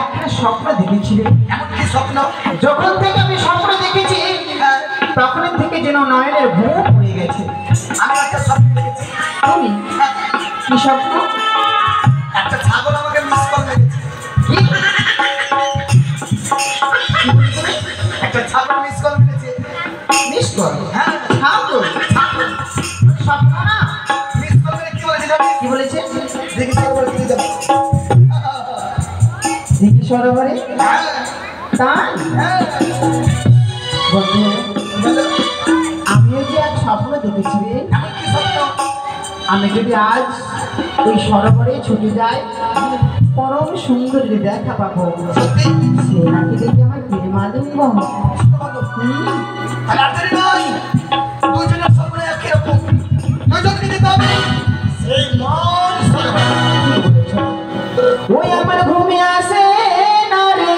একটা স্বপ্ন দেখেছিলে। এমন কি স্বপ্ন? যখন থেকে আমি স্বপ্ন দেখেছি তখন থেকে যেন নয়নের ঘুম পড়ে গেছে। আমি একটা স্বপ্ন দেখেছি। তুমি কি স্বপ্ন? একটা ছাগল আমাকে মিস কল মেরেছে। কি? একটা ছাগল মিস কল মেরেছে। মিস কর? হ্যাঁ, ছাগল? ছাগল স্বপ্ন না? মিস কল মেরে কি বলেছে জানিস? কি বলেছে? দেখি সরোবরে দিয়ে যাবো। দেখি সরোবরে? হ্যাঁ, তাই? হ্যাঁ। বন্ধু, বলো, আমিও যে আজ স্বপ্ন দেখেছি রে। এমন কি স্বপ্ন? আমি যদি আজ ওই সরোবরে ছুটে যাই পরম সুন্দরী দেখা পাবো। সত্যি? সে নাকি দেখে আমার প্রেমালিঙ্গন। তাহলে আর দেরি নয়। দুজনের স্বপ্ন একই রকম। দুজনকে যেতে হবে সেই মন সরোবরে। ওই আমার ঘুমে আসে না রে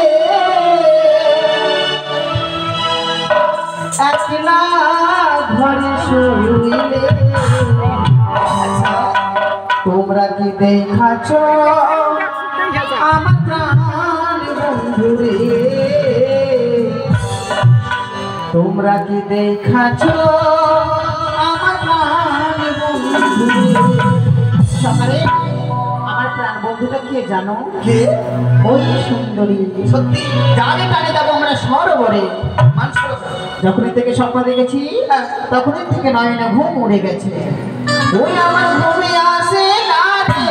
একলা ঘরে শুইলে। তোমরা কি দেখাছ আমার প্রাণ বন্ধুরে? তোমরা কি দেখাছ আমার প্রাণ বন্ধুরে? সকালে আমার প্রাণ বন্ধুটা কে জানো? কে? ওই সুন্দরী। সত্যি? গানে গানে যাবো আমরা সরোবরে। মান সরোবর। যখনই থেকে স্বপ্ন দেখেছি তখনই থেকে নয়নে ঘুম উড়ে গেছে। ওই আমার ঘুমে আসে না রে,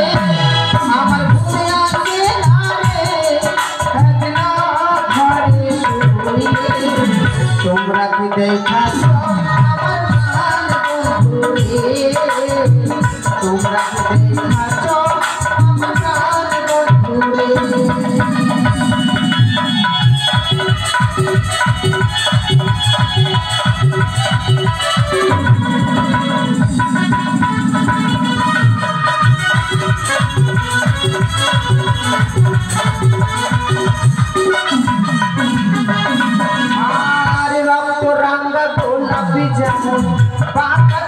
আমার ঘুমে আসে না রে একলা ঘরে শুইলে। তোমরা কি দেখাছ আমার প্রাণ বন্ধুরে? তোমরা কি দেখাছ আমার প্রাণ বন্ধুরে? আর রক্ত রাঙ্গা গোলাপি যেমন পাতা